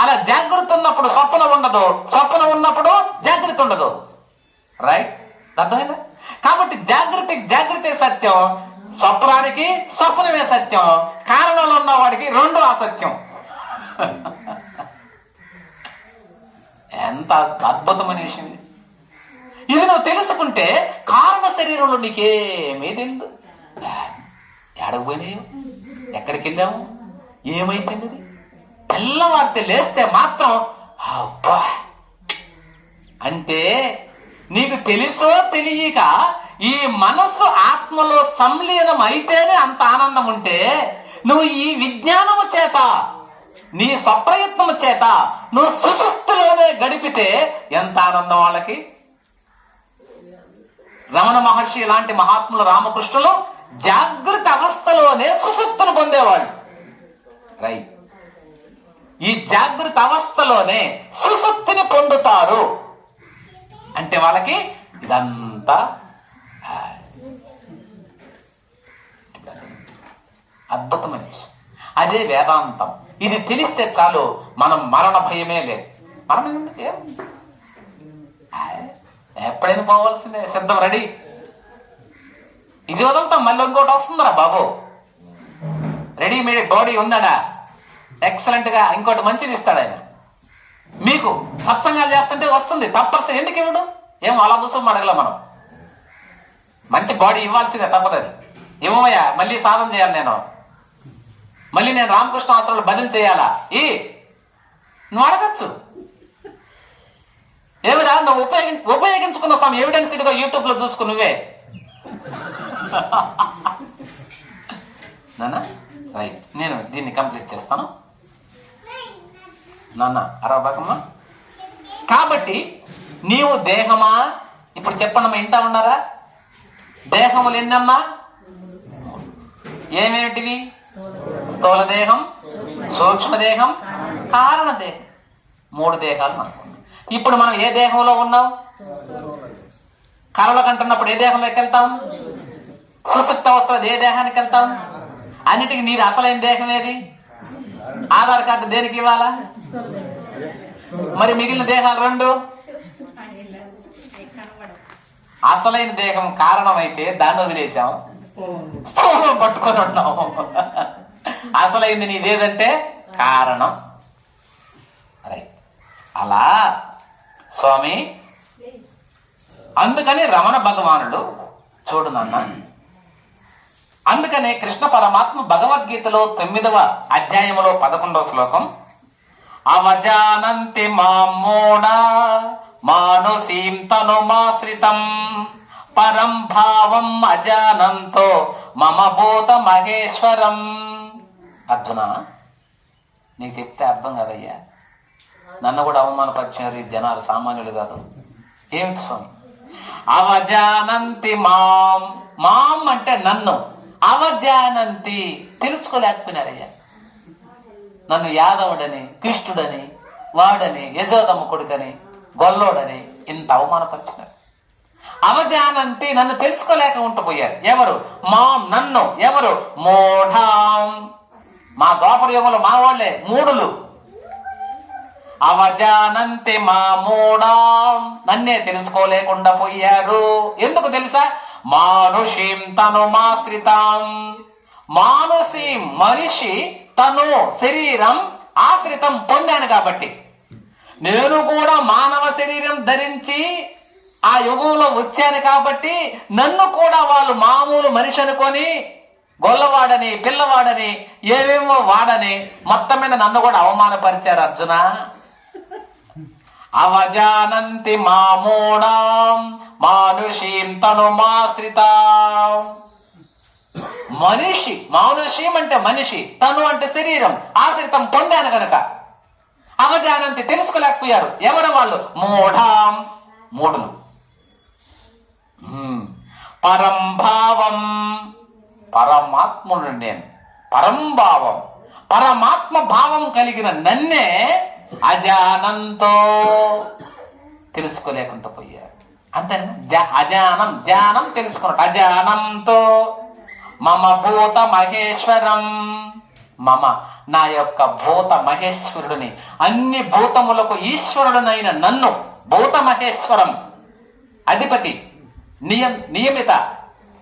అలా జాగ్రత్త ఉన్నప్పుడు స్వప్నం ఉండదు, స్వప్నం ఉన్నప్పుడు జాగ్రత్త ఉండదు. రైట్? అర్థమైందా? కాబట్టి జాగ్రత్త సత్యం, స్వప్నానికి స్వప్నమే సత్యం, కారణంలో ఉన్న వాడికి రెండు అసత్యం. ఎంత అద్భుతమైన విషయం ఇది. ఇది నువ్వు తెలుసుకుంటే కారణ శరీరంలో నీకేమీ తెలియదు. ఎక్కడికి పోయినాయో, ఎక్కడికి వెళ్ళాము, ఏమైపోయింది. తెల్లవారితే లేస్తే మాత్రం అబ్బా అంటే నీకు తెలుసో తెలియక ఈ మనస్సు ఆత్మలో సంలీనం అయితేనే అంత ఆనందం ఉంటే, నువ్వు ఈ విజ్ఞానము చేత, నీ స్వప్రయత్నము చేత నువ్వు సుషుప్తిలోనే గడిపితే ఎంత ఆనందం వాళ్ళకి. రమణ మహర్షి లాంటి మహాత్ములు, రామకృష్ణులు జాగ్రత్త అవస్థలోనే సుషుప్తిని పొందేవాళ్ళు. రైట్? ఈ జాగ్రత్త అవస్థలోనే సుషుప్తిని పొందుతారు అంటే వాళ్ళకి ఇదంతా అద్భుతమైన విషయం. అదే వేదాంతం. ఇది తెలిస్తే చాలు, మనం మరణ భయమే లేదు. మరణం ఎందుకు? ఎప్పుడైనా పోవాల్సిందే, సిద్ధం, రెడీ. ఇది వదులుతాం, మళ్ళీ ఇంకోటి వస్తుందిరా బాబు. రెడీమేడ్ బాడీ ఉందడా, ఎక్సలెంట్ గా ఇంకోటి మంచిది ఇస్తాడు ఆయన. మీకు సత్సంగాలు చేస్తుంటే వస్తుంది తప్పనిసరి. ఎందుకు ఇవ్వడు? ఏం అలా కూర్చొని అడగల మనం. మంచి బాడీ ఇవ్వాల్సిందే, తప్పదు. ఇవ్వమయ్యా, మళ్ళీ సాధన చేయాలి, మళ్ళీ నేను రామకృష్ణ ఆశ్రమంలో బదిలీ చేయాలా? నువ్వు అడగచ్చు. ఏమిరా నువ్వు ఉపయోగించుకున్న స్వామి ఎవిడెన్స్ ఇదిగో యూట్యూబ్ లో చూసుకు నువ్వే. నాన్న రైట్, నేను దీన్ని కంప్లీట్ చేస్తాను నాన్న. అరవబాకమ్మా. కాబట్టి నీవు దేహమా, ఇప్పుడు చెప్పండమ్మా, ఇంటా ఉన్నారా? దేహములు ఎన్నమ్మా? ఏమేమిటివి? స్థూల దేహం, సూక్ష్మదేహం, కారణదేహం. 3 దేహాలు మనకు. ఇప్పుడు మనం ఏ దేహంలో ఉన్నాం? కలలు కంటున్నప్పుడు ఏ దేహంలోకి వెళ్తాం? సుషుప్త అవస్థలో ఏ దేహానికి వెళ్తాం? అన్నిటికీ నీది అసలైన దేహం ఏది? ఆధార్ కార్డు దేనికి ఇవ్వాలా? మరి మిగిలిన దేహాలు 2 అసలైన దేహం కారణమైతే దాన్ని వదిలేసాం, స్థూలం పట్టుకొని ఉన్నాము. అసలైంది నీదేదంటే కారణం. రైట్. అలా స్వామి, అందుకని రమణ భగవానుడు చూడు నాన్న, అందుకనే కృష్ణ పరమాత్మ భగవద్గీతలో 9వ అధ్యాయములో 11వ శ్లోకం, అవజానంతి మామూఢా మానుషీం తనుమాశ్రితం పరం భావం అజానంతో మమ భూత మహేశ్వరం. అర్జున, నీకు చెప్తే అర్థం కాదయ్యా, నన్ను కూడా అవమానపరిచారు ఈ జనాలు, సామాన్యులు కాదు. ఏమిటి స్వామి? అవజానంతి మాం, మాం అంటే నన్ను, అవజానంతి తెలుసుకోలేకపోయినారయ్యా. నన్ను యాదవుడని, కృష్ణుడని, వాడని, యశోదమ్మ కొడుకని, గొల్లోడని ఇంత అవమానపరిచినారు. అవజానంతి నన్ను తెలుసుకోలేక ఉంటపోయారు. ఎవరు? మాం, నన్ను. ఎవరు? మూఢాం, మా ద్వాపర యుగంలో మా వాళ్ళే మూఢులు. అవజానంతి మా మూఢాం, నన్నే తెలుసుకోలేకుండా పోయారు. ఎందుకు తెలుసా? మానుషీం తనుమాశ్రితాం. మానుషీం మనిషి, తను శరీరం, ఆశ్రితం పొందాను కాబట్టి. నేను కూడా మానవ శరీరం ధరించి ఆ యుగంలో వచ్చాను కాబట్టి నన్ను కూడా వాళ్ళు మామూలు మనిషి అనుకొని గొల్లవాడని, పిల్లవాడని, ఏవేమో వాడని మొత్తం మీద నన్ను కూడా అవమానపరిచారు అర్జున. అవజానంతి మామూఢాం మానుషీం తనుమాశ్రితాం. మనిషి, మానుషీం అంటే మనిషి, తను అంటే శరీరం, ఆశ్రితం పొందాను కనుక అవజానంతి తెలుసుకోలేకపోయారు. ఎవరు వాళ్ళు? మూఢాం, మూఢులు. పరంభావం, పరమాత్ముడు నేను, పరంభావం, పరమాత్మ భావం కలిగిన నన్నే అజానంతో తెలుసుకోలేకుండా పోయారు. అంతేనా? అజానం, జ్ఞానం తెలుసుకున్నట్టు. అజానంతో మమ భూత మహేశ్వరం, మమ నా యొక్క భూత మహేశ్వరుడిని, అన్ని భూతములకు ఈశ్వరుడునైన నన్ను, భూత మహేశ్వరం అధిపతి, నియమిత,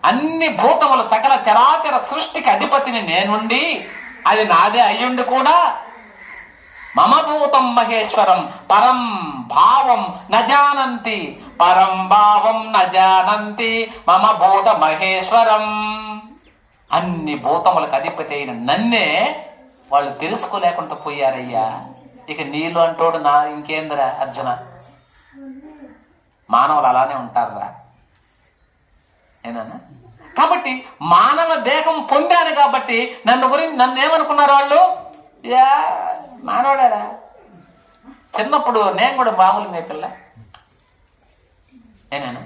అన్ని భూతములు సకల చరాచర సృష్టికి అధిపతిని నేనుండి అది నాదే అయ్యుండి కూడా మమ భూతం మహేశ్వరం పరం భావం నజానంతి, పరం భావం నజానంతి మమ భూత మహేశ్వరం. అన్ని భూతములకు అధిపతి అయిన నన్నే వాళ్ళు తెలుసుకోలేకుండా పోయారయ్యా. ఇక నీళ్ళు అంటోడు నా ఇంకేందిరా అర్జున? మానవులు అలానే ఉంటారా? ఏనా? కాబట్టి మానవ దేహం పొందాను కాబట్టి నన్ను ఏమనుకున్నారు వాళ్ళు? యా మానవుడారా. చిన్నప్పుడు నేను కూడా మామూలు మీ పిల్ల ఏనా,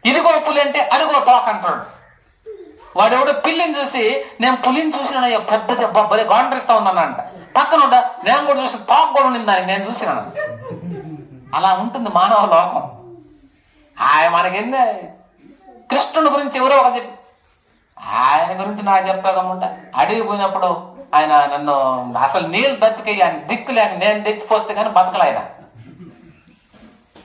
ఇదిగో పులి అంటే అదిగో తోక అంటున్నాడు. వాడెవడో పిల్లిని చూసి నేను పులిని చూసిన పెద్ద బలి గాండ్రిస్తా ఉన్నానంట. పక్కన నేను కూడా చూసి తోక కూడా ఉండిందని నేను చూసినాను. అలా ఉంటుంది మానవ లోకం. ఆయన మనకెందే కృష్ణుడి గురించి ఎవరో ఒక చెప్పి, ఆయన గురించి నాకు చెప్పాకముంట. అడిగి పోయినప్పుడు ఆయన నన్ను అసలు నీళ్ళు బతికి ఆయన దిక్కు లేక నేను తెచ్చిపోస్తే కానీ బతకలే ఆయన.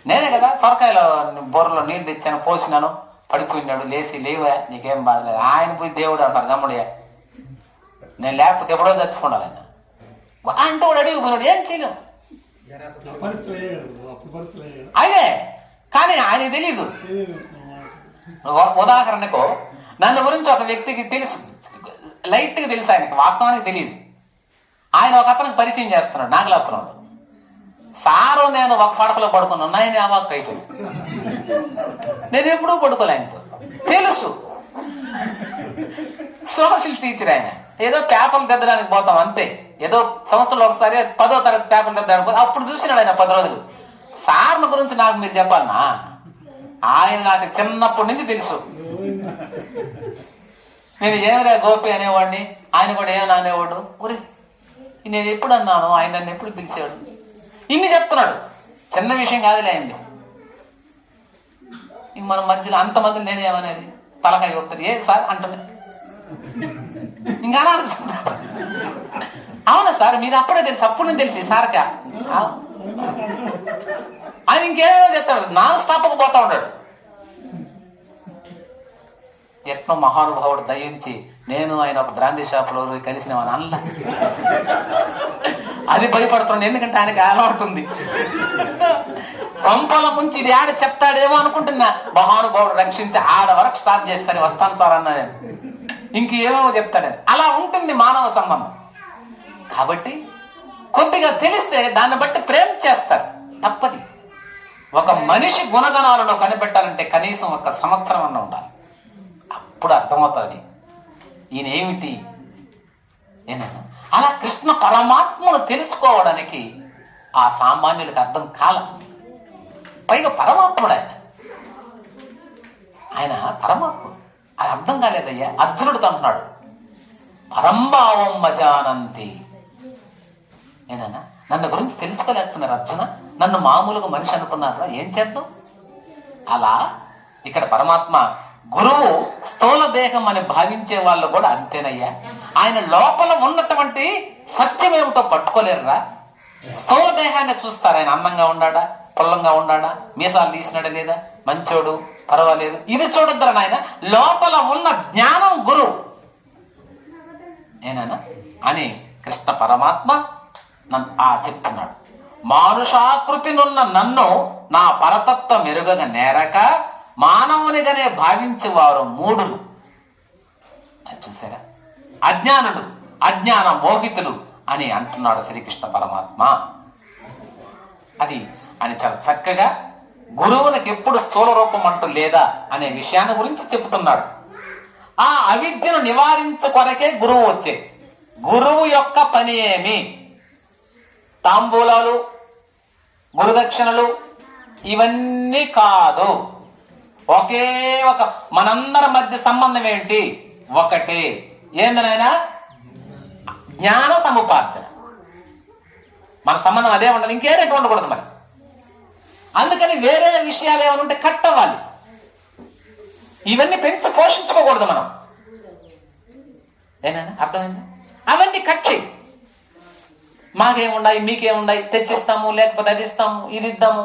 నేనే కదా సొరకాయలో బొర్రలో నీళ్ళు తెచ్చాను, పోసినాను, పడిపోయినాడు. లేచి లేవా నీకేం బాధలేదు. ఆయన పోయి దేవుడు అంటారు గమ్ముడియా, నేను లేకపోతే ఎప్పుడో చచ్చిపోండాలి ఆయన అంటే వాడు అడిగి పోయినాడు. ఏం చేయలేం ఆయనే, కానీ ఆయనకి తెలీదు. ఉదాహరణకు నన్ను గురించి ఒక వ్యక్తికి తెలుసు, లైట్ గా తెలుసు, ఆయనకి వాస్తవానికి తెలియదు. ఆయన ఒక అతనికి పరిచయం చేస్తున్నాడు, నాగలాపురంలో. సారు నేను ఒక పడకలో పడుకున్నా, ఆయన అవాక్ అయిపోయి. నేను ఎప్పుడూ పడుకోలే, ఆయనతో తెలుసు. సోషల్ టీచర్ ఆయన. ఏదో పేపర్లు దిద్దడానికి పోతాం అంతే. ఏదో సంవత్సరంలో ఒకసారి 10వ తరగతి పేపర్లు దిద్దడానికి పోతాం. అప్పుడు చూసినాడు ఆయన 10 రోజులు. సార్ల గురించి నాకు మీరు చెప్పాలనా? ఆయన నాకు చిన్నప్పటి నుంచి తెలుసు. నేను ఏమిరా గోపి అనేవాడిని, ఆయన కూడా ఏమని అనేవాడు. ఊరి నేను ఎప్పుడు అన్నాను, ఆయన నన్ను ఎప్పుడు పిలిచాడు, ఇన్ని చెప్తున్నాడు. చిన్న విషయం కాదులే అయింది. ఇంక మన మధ్యలో అంతమంది నేనేమనేది, తలకాయ చెప్తారు ఏ సార్ అంటున్నా. ఇంకా అవునా సార్ మీరు అప్పుడే తెలుసు, అప్పుడు నేను తెలిసి సార్కా ఆయన ఇంకేమో చెప్తాడు, నాన్ స్టాప్ పోతా ఉంటాడు. ఎట్నో మహానుభావుడు దయించి నేను ఆయన ఒక బ్రాందీ షాపులో కలిసినామని అల్ల. అది భయపడుతున్నాను, ఎందుకంటే ఆయనకి అలవాటుంది. కొంపల ముంచి ఇది ఆడ చెప్తాడేమో అనుకుంటున్నా. మహానుభావుడు రక్షించి ఆడ వరకు స్టార్ట్ చేస్తాను, వస్తాను సార్ అన్నా. ఇంకేమో చెప్తాడని. అలా ఉంటుంది మానవ సంబంధం. కాబట్టి కొద్దిగా తెలిస్తే దాన్ని బట్టి ప్రేమ చేస్తారు, తప్పది. ఒక మనిషి గుణగణాలను కనిపెట్టాలంటే కనీసం 1 సంవత్సరం అన్న ఉండాలి. అప్పుడు అర్థమవుతుంది ఈయన ఏమిటి. అలా కృష్ణ పరమాత్మను తెలుసుకోవడానికి ఆ సామాన్యులకు అర్థం కాల. పైగా పరమాత్ముడు ఆయన, ఆయన పరమాత్ముడు. అది అర్థం కాలేదయ్యా. అర్జునుడితో అంటున్నాడు పరంభావం మజానంతి. ఏనా నన్ను గురించి తెలుసుకోలేకున్నారు అర్జున, నన్ను మామూలుగా మనిషి అనుకున్నారా, ఏం చేద్దాం. అలా ఇక్కడ పరమాత్మ గురువు స్థూల దేహం అని భావించే వాళ్ళు కూడా అంతేనయ్యా. ఆయన లోపల ఉన్నటువంటి సత్యం ఏమిటో పట్టుకోలేరురా. స్థూల దేహాన్ని చూస్తారు. ఆయన అందంగా ఉన్నాడా, పొల్లంగా ఉన్నాడా, మీసాలు తీసినాడా లేదా, మంచోడు, పర్వాలేదు, ఇది చూడొద్దురా నాయన. లోపల ఉన్న జ్ఞానం గురువు ఏనా అని కృష్ణ పరమాత్మ చెప్తున్నాడు. మానుషాకృతినున్న నన్ను నా పరతత్వం ఎరుగగా నేరక మానవునిగానే భావించేవారు మూఢులు. చూసారా, అజ్ఞానులు, అజ్ఞాన మోహితులు అని అంటున్నాడు శ్రీకృష్ణ పరమాత్మ. అది అని చాలా చక్కగా గురువునికి ఎప్పుడు స్థూల రూపం అంటూ లేదా అనే విషయాన్ని గురించి చెబుతున్నాడు. ఆ అవిద్యను నివారించుకొనకే గురువు వచ్చే. గురువు యొక్క పని ఏమి? తాంబూలాలు, గురుదక్షిణలు ఇవన్నీ కాదు. ఒకే ఒక మనందరి మధ్య సంబంధం ఏంటి? ఒకటే. ఏందనైనా జ్ఞాన సముపార్జన. మన సంబంధం అదే ఉండాలి, ఇంకేరేటు ఉండకూడదు మరి. అందుకని వేరే విషయాలు ఏమైనా ఉంటే కట్ అవ్వాలి. ఇవన్నీ పెంచి పోషించుకోకూడదు మనం. ఏనా అర్థమైంది? అవన్నీ కట్ చేయి. మాకేముండాయి, మీకేముండాయి, తెచ్చిస్తాము, లేకపోతే అది ఇస్తాము, ఇది ఇద్దాము,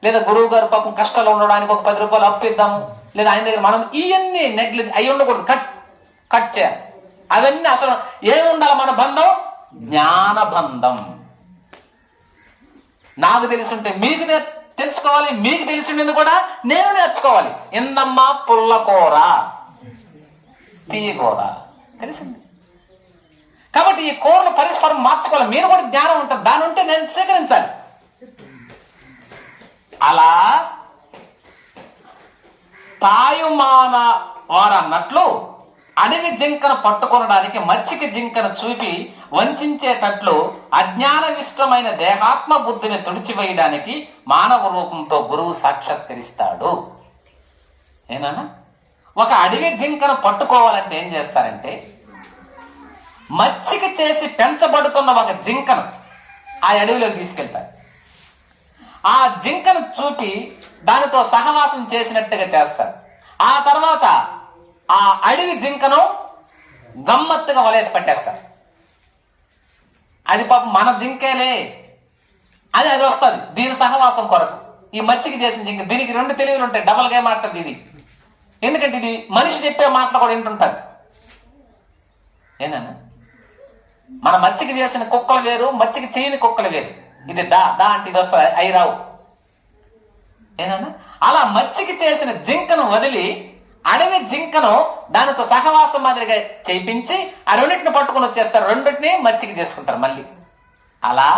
లేదా గురువు గారు పాపం కష్టాలు ఉండడానికి ఒక 10 రూపాయలు అప్పు ఇద్దాము, లేదా ఆయన దగ్గర మనం ఇవన్నీ నెగ్లెక్ట్ అయి ఉండకూడదు. కట్ చేయాలి. అవన్నీ అసలు ఏముండాలి మన బంధం? జ్ఞాన బంధం. నాకు తెలుసుంటే మీకు తెలుసుకోవాలి, మీకు తెలిసిండేది కూడా నేను నేర్చుకోవాలి. ఎందమ్మా పుల్లకూర, తీయకూర తెలిసింది. కాబట్టి ఈ కూరను పరస్పరం మార్చుకోవాలి. మీరు కూడా జ్ఞానం ఉంటుంది, దాని ఉంటే నేను స్వీకరించాలి. అలా తాయుమాన వారు అన్నట్లు అడవి జింకను పట్టుకొనడానికి మచ్చిక జింకను చూపి వంచేటట్లు అజ్ఞానవిష్టమైన దేహాత్మ బుద్ధిని తుడిచివేయడానికి మానవ రూపంతో గురువు సాక్షాత్కరిస్తాడు. ఏనా ఒక అడవి జింకను పట్టుకోవాలంటే ఏం చేస్తారంటే, మచ్చిక చేసి పెంచబడుతున్న ఒక జింకను ఆ అడవిలోకి తీసుకెళ్తారు. ఆ జింకను చూపి దానితో సహవాసం చేసినట్టుగా చేస్తారు. ఆ తర్వాత ఆ అడవి జింకను గమ్మత్తుగా వలేసి పట్టేస్తారు. అది పాపం మన జింకేలే అది వస్తుంది దీని సహవాసం కొరకు. ఈ మచ్చిక చేసిన జింక, దీనికి 2 తెలివిలు ఉంటాయి, డబల్ గా మాట్లాడుతుంది ఇది. ఎందుకంటే ఇది మనిషి చెప్పే మాటలు కూడా వింటుంటారు. ఏనా మన మచ్చిక చేసిన కుక్కలు వేరు, మచ్చిక చేయని కుక్కలు వేరు. ఇది దా అంటే ఇది వస్తుంది, అయి రావు. ఏనా అలా మచ్చిక చేసిన జింకను వదిలి అడవి జింకను దానితో సహవాసం మాదిరిగా చేయించి ఆ 2టిని పట్టుకుని వచ్చేస్తారు. 2టిని మచ్చిక చేసుకుంటారు మళ్ళీ. అలా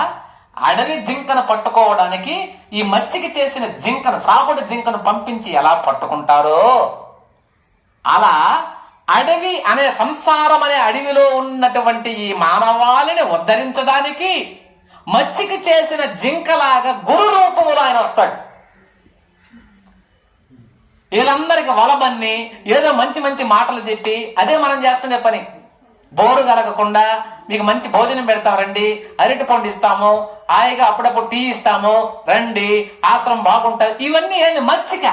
అడవి జింకను పట్టుకోవడానికి ఈ మచ్చిక చేసిన జింకను, సాగుడు జింకను పంపించి ఎలా పట్టుకుంటారో అలా అడవి అనే సంసారం అనే అడవిలో ఉన్నటువంటి ఈ మానవాళిని ఉద్ధరించడానికి మచ్చిక చేసిన జింకలాగా గురు రూపములో ఆయన వస్తాడు. వీళ్ళందరికి వలబన్ని ఏదో మంచి మంచి మాటలు చెప్పి అదే మనం చేస్తున్న పని. బోరు కలగకుండా మీకు మంచి భోజనం పెడతాం రండి, అరటి పండు ఇస్తాము, హాయిగా అప్పుడప్పుడు టీ ఇస్తాము రండి, ఆశ్రమం బాగుంటుంది, ఇవన్నీ ఏంది మచ్చిక.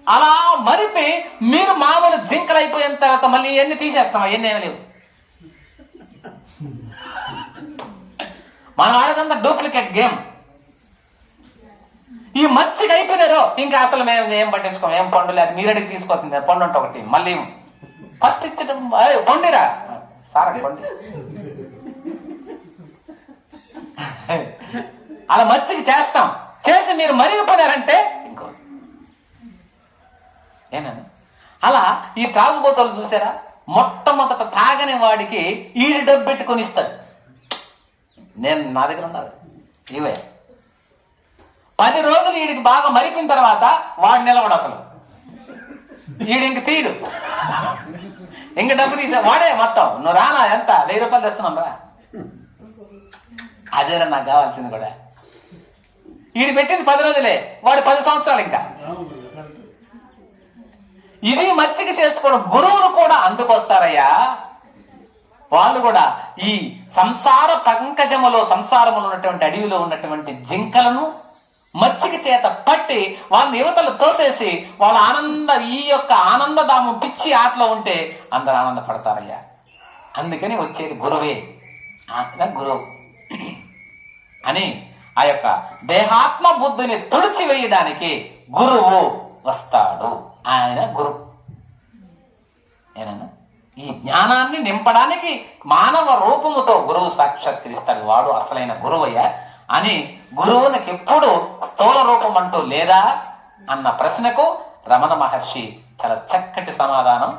అలా మరిపి మీరు మామూలు జింకలు అయిపోయిన తర్వాత మళ్ళీ ఇవన్నీ తీసేస్తాం. అవన్నీ ఏమి లేవు. మనం ఆడేదంతా డూప్లికేట్ గేమ్. ఈ మచ్చిక అయిపోయినారో ఇంకా అసలు మేము ఏం పట్టించుకోం, ఏం పండు లేదు, మీరడికి తీసుకోతుంది పండు ఉంటే ఒకటి, మళ్ళీ ఫస్ట్ ఇచ్చటం పండిరా సారా పండి. అలా మచ్చిక చేస్తాం, చేసి మీరు మరిగిపోయినారంటే ఇంకో ఏనా. అలా ఈ తాగుబోతలు చూసారా, మొట్టమొదట తాగని వాడికి ఈడి డబ్బు పెట్టుకొని ఇస్తాడు. నా దగ్గర ఉన్నది ఇవే. 10 రోజులు వీడికి బాగా మరిపిన తర్వాత వాడు నిలవడు, అసలు వీడి ఇంక తీడు, ఇంక డబ్బు తీసా వాడే మొత్తం. నువ్వు రానా, ఎంత 1000 రూపాయలు తెస్తున్నాం రా, అదేరా నాకు కావాల్సింది కూడా. వీడు పెట్టింది 10 రోజులే, వాడు 10 సంవత్సరాలు. ఇంకా ఇది మచ్చిక చేసుకోవడం. గురువులు కూడా అందుకొస్తారయ్యా. వాళ్ళు కూడా ఈ సంసార పంకజములో, సంసారములో ఉన్నటువంటి అడవిలో ఉన్నటువంటి జింకలను మచ్చిక చేత పట్టి వాళ్ళని యువతలు తోసేసి వాళ్ళ ఈ యొక్క ఆనందధామం పిచ్చి ఆటలో ఉంటే అందరూ ఆనందపడతారయ్యా. అందుకని వచ్చేది గురువే, గురువు అని ఆ యొక్క దేహాత్మ బుద్ధిని తుడిచివేయడానికి గురువు వస్తాడు. ఆయన గురు ఏనన్నా ఈ జ్ఞానాన్ని నింపడానికి మానవ రూపముతో గురువు సాక్షాత్కరిస్తాడు. వాడు అసలైన గురువయ్యా అని గురువునికి ఎప్పుడు స్థూల రూపం అంటూ లేదా అన్న ప్రశ్నకు రమణ మహర్షి చాలా చక్కటి సమాధానం